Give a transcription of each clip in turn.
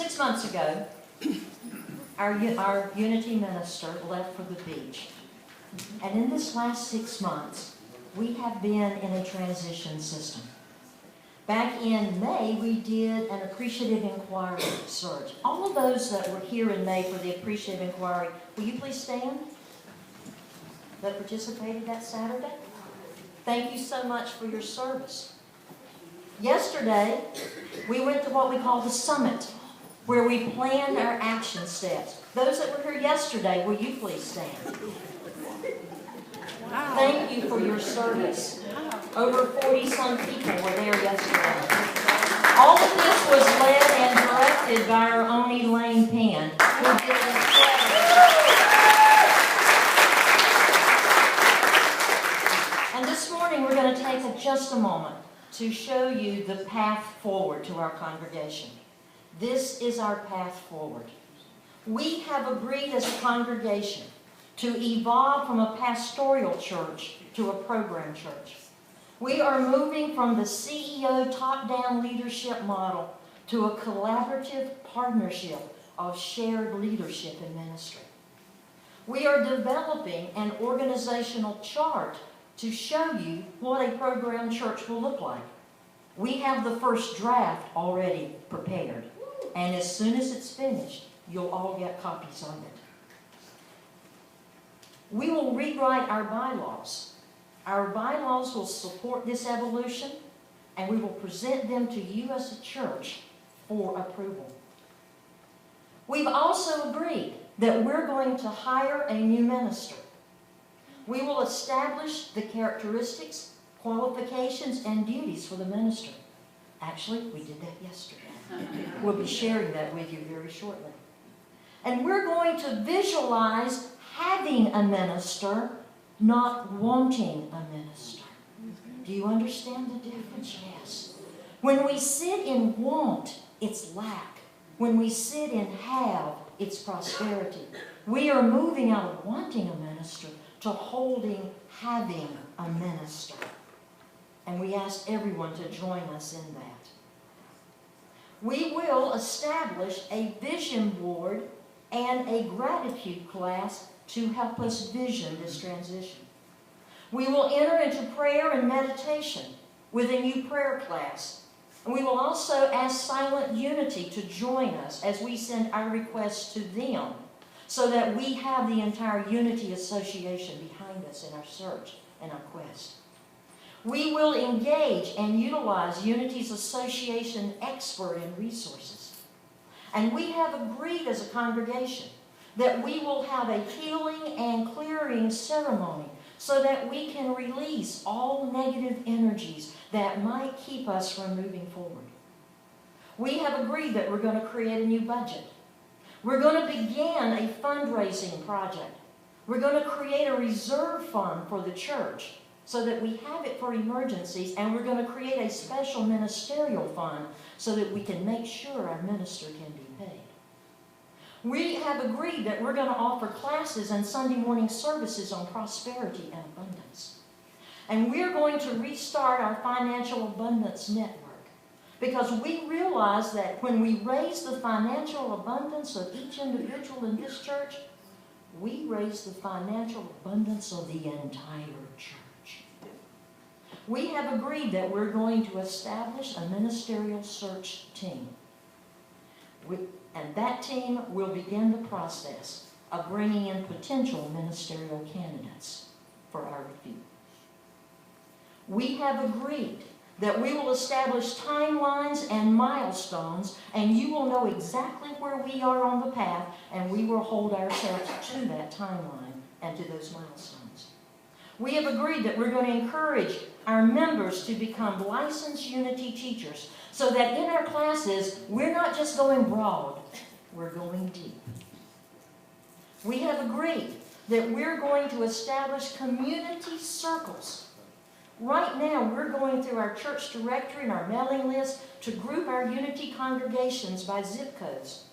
6 months ago, our Unity minister left for the beach. And in this last 6 months, we have been in a transition system. Back in May, we did an appreciative inquiry search. All of those that were here in May for the appreciative inquiry, will you please stand? That participated that Saturday? Thank you so much for your service. Yesterday, we went to what we call the summit, where we planned our action steps. Those that were here yesterday, will you please stand? Wow. Thank you for your service. Over 40-some people were there yesterday. All of this was led and directed by our own Elaine Penn, who did an incredible. And this morning we're going to take just a moment to show you the path forward to our congregation. This is our path forward. We have agreed as a congregation to evolve from a pastoral church to a program church. We are moving from the CEO top-down leadership model to a collaborative partnership of shared leadership in ministry. We are developing an organizational chart to show you what a program church will look like. We have the first draft already prepared, and as soon as it's finished, you'll all get copies of it. We will rewrite our bylaws. Our bylaws will support this evolution, and we will present them to you as a church for approval. We've also agreed that we're going to hire a new minister. We will establish the characteristics, qualifications, and duties for the minister. Actually, we did that yesterday. We'll be sharing that with you very shortly. And we're going to visualize having a minister, not wanting a minister. Do you understand the difference? Yes. When we sit in want, it's lack. When we sit in have, it's prosperity. We are moving out of wanting a minister to holding, having a minister. And we ask everyone to join us in that. We will establish a vision board and a gratitude class to help us vision this transition. We will enter into prayer and meditation with a new prayer class. And we will also ask Silent Unity to join us as we send our requests to them so that we have the entire Unity Association behind us in our search and our quest. We will engage and utilize Unity's association expert and resources. And we have agreed as a congregation that we will have a healing and clearing ceremony so that we can release all negative energies that might keep us from moving forward. We have agreed that we're going to create a new budget. We're going to begin a fundraising project. We're going to create a reserve fund for the church so that we have it for emergencies, and we're going to create a special ministerial fund so that we can make sure our minister can be paid. We have agreed that we're going to offer classes and Sunday morning services on prosperity and abundance. And we're going to restart our financial abundance network because we realize that when we raise the financial abundance of each individual in this church, we raise the financial abundance of the entire church. We have agreed that we're going to establish a ministerial search team. And that team will begin the process of bringing in potential ministerial candidates for our review. We have agreed that we will establish timelines and milestones, and you will know exactly where we are on the path, and we will hold ourselves to that timeline and to those milestones. We have agreed that we're going to encourage our members to become licensed Unity teachers so that in our classes, we're not just going broad, we're going deep. We have agreed that we're going to establish community circles. Right now, we're going through our church directory and our mailing list to group our Unity congregations by zip codes,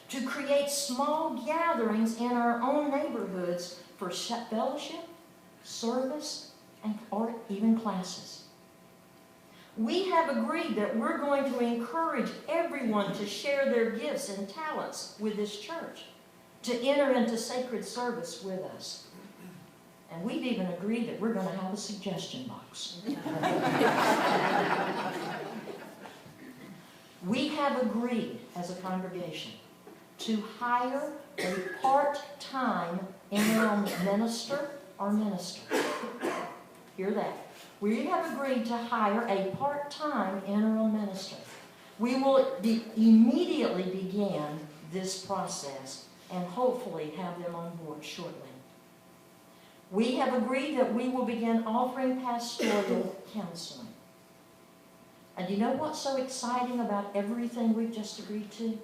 to create small gatherings in our own neighborhoods for fellowship, service, or even classes. We have agreed that we're going to encourage everyone to share their gifts and talents with this church, to enter into sacred service with us. And we've even agreed that we're going to have a suggestion box. We have agreed as a congregation to hire a part-time interim minister or minister. Hear that. We have agreed to hire a part-time interim minister. We will immediately begin this process and hopefully have them on board shortly. We have agreed that we will begin offering pastoral counseling. And you know what's so exciting about everything we've just agreed to?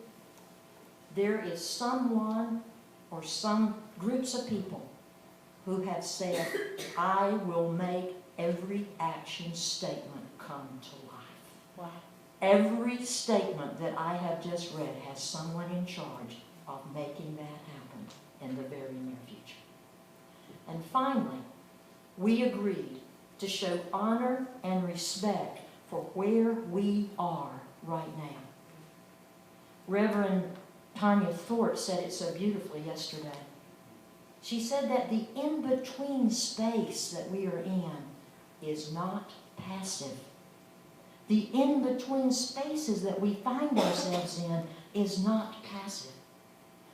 There is someone or some groups of people who have said, I will make every action statement come to life. Wow. Every statement that I have just read has someone in charge of making that happen in the very near future. And finally, we agreed to show honor and respect for where we are right now. Reverend Tanya Thorpe said it so beautifully yesterday. She said that the in-between space that we are in is not passive. The in-between spaces that we find ourselves in is not passive.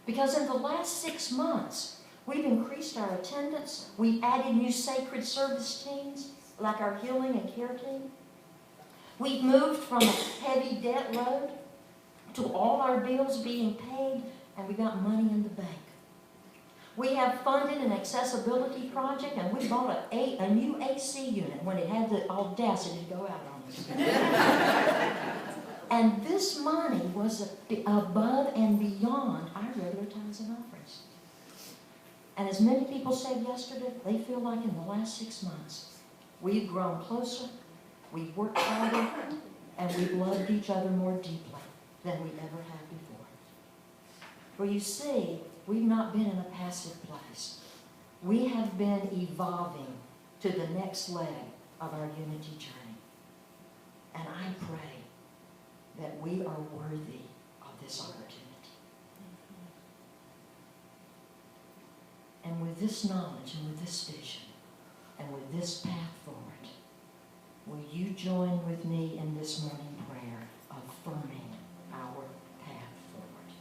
Because in the last 6 months, we've increased our attendance. We've added new sacred service teams, like our healing and care team. We've moved from a heavy debt load to all our bills being paid, and we got money in the bank. We have funded an accessibility project, and we bought a new AC unit when it had the audacity to go out on us. And this money was above and beyond our regular tithes and offerings. And as many people said yesterday, they feel like in the last 6 months, we've grown closer, we've worked harder, and we've loved each other more deeply than we ever have before. For you see, we've not been in a passive place. We have been evolving to the next leg of our unity journey. And I pray that we are worthy of this opportunity. And with this knowledge and with this vision and with this path forward, will you join with me in this morning prayer affirming our path forward?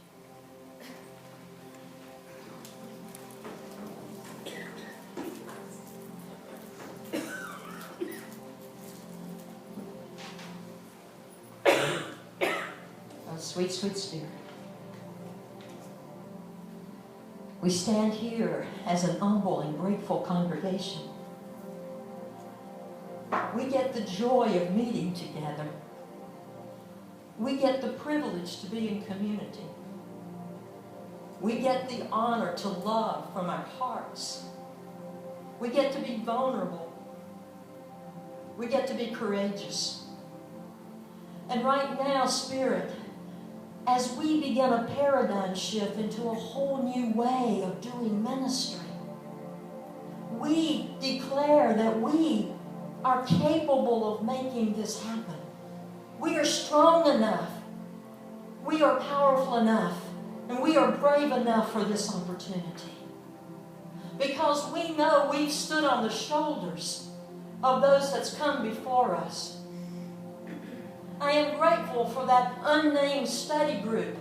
Oh, sweet, sweet Spirit. We stand here as an humble and grateful congregation. We get the joy of meeting together. We get the privilege to be in community. We get the honor to love from our hearts. We get to be vulnerable. We get to be courageous. And right now, Spirit, as we begin a paradigm shift into a whole new way of doing ministry, we declare that we are capable of making this happen. We are strong enough. We are powerful enough. And we are brave enough for this opportunity. Because we know we've stood on the shoulders of those that's come before us. I am grateful for that unnamed study group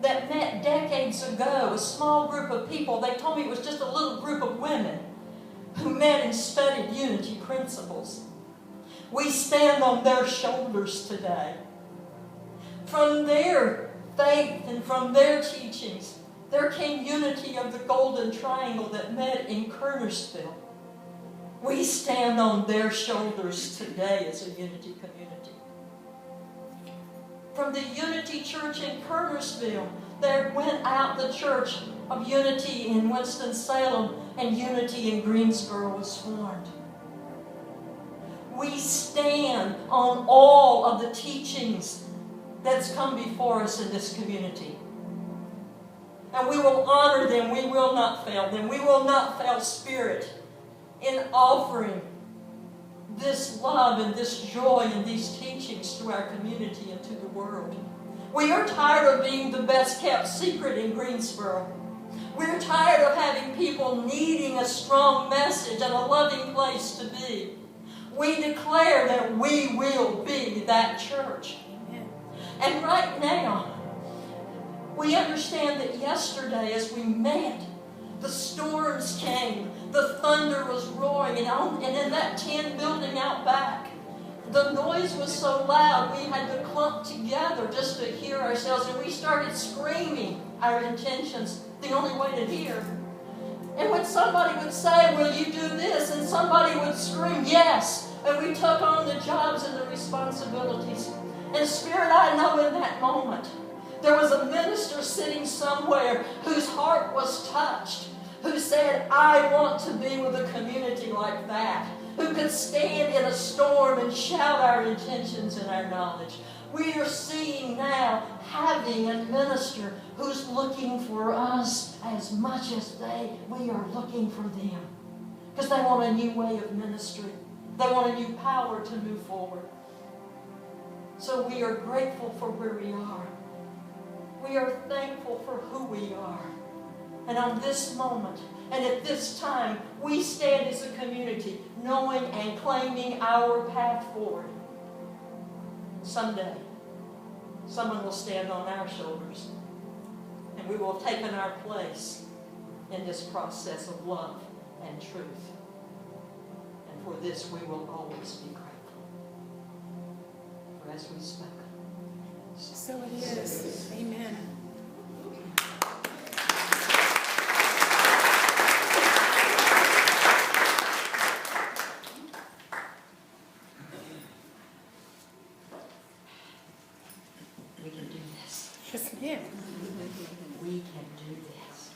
that met decades ago, a small group of people. They told me it was just a little group of women who met and studied unity principles. We stand on their shoulders today. From their faith and from their teachings, there came unity of the Golden Triangle that met in Kernersville. We stand on their shoulders today as a unity community. From the Unity Church in Kernersville, there went out the Church of Unity in Winston-Salem, and Unity in Greensboro was formed. We stand on all of the teachings that's come before us in this community. And we will honor them. We will not fail them. We will not fail Spirit in offering this love and this joy and these teachings to our community and to the world. We are tired of being the best kept secret in Greensboro. We're tired of having people needing a strong message and a loving place to be. We declare that we will be that church. And right now, we understand that yesterday as we met, the storms came, the thunder was roaring, and in that tin building out back, the noise was so loud we had to clump together just to hear ourselves, and we started screaming our intentions the only way to hear. And when somebody would say, "Will you do this?" and somebody would scream, "Yes," and we took on the jobs and the responsibilities. And Spirit, I know in that moment, there was a minister sitting somewhere whose heart was touched, who said, "I want to be with a community like that, who could stand in a storm and shout our intentions and our knowledge." We are seeing now having a minister who's looking for us as much as we are looking for them. Because they want a new way of ministry. They want a new power to move forward. So we are grateful for where we are. We are thankful for who we are. And on this moment, and at this time, we stand as a community knowing and claiming our path forward. Someday, someone will stand on our shoulders, and we will have taken our place in this process of love and truth. And for this, we will always be grateful. For as we spoke, so it is. Amen. We can do this. Yes, ma'am. We can do this.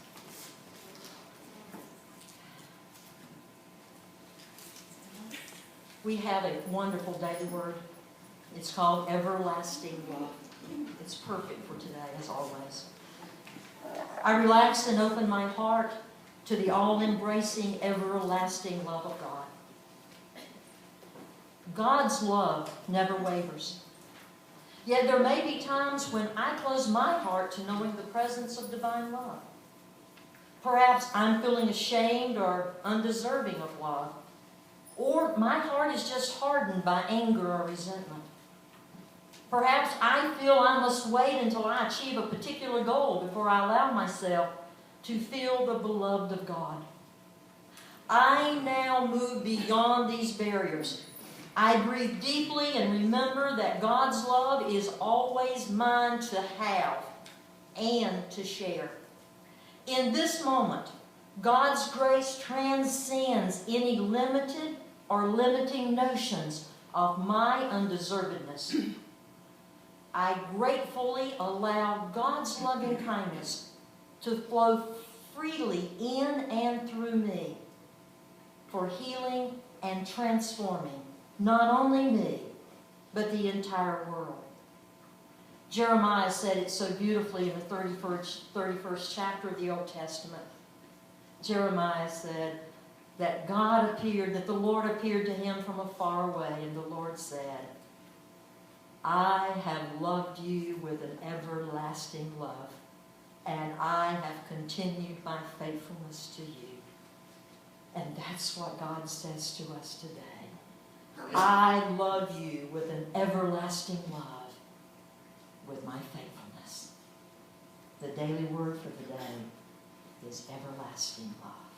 We have a wonderful daily word. It's called everlasting love. It's perfect for today, as always. I relaxed and opened my heart to the all-embracing, everlasting love of God. God's love never wavers. Yet there may be times when I close my heart to knowing the presence of divine love. Perhaps I'm feeling ashamed or undeserving of love. Or my heart is just hardened by anger or resentment. Perhaps I feel I must wait until I achieve a particular goal before I allow myself to feel the beloved of God. I now move beyond these barriers. I breathe deeply and remember that God's love is always mine to have and to share. In this moment, God's grace transcends any limited or limiting notions of my undeservedness. I gratefully allow God's loving kindness to flow freely in and through me for healing and transforming not only me, but the entire world. Jeremiah said it so beautifully in the 31st chapter of the Old Testament. Jeremiah said that the Lord appeared to him from afar away, and the Lord said, "I have loved you with an everlasting love, and I have continued my faithfulness to you." And that's what God says to us today. I love you with an everlasting love, with my faithfulness. The daily word for the day is everlasting love.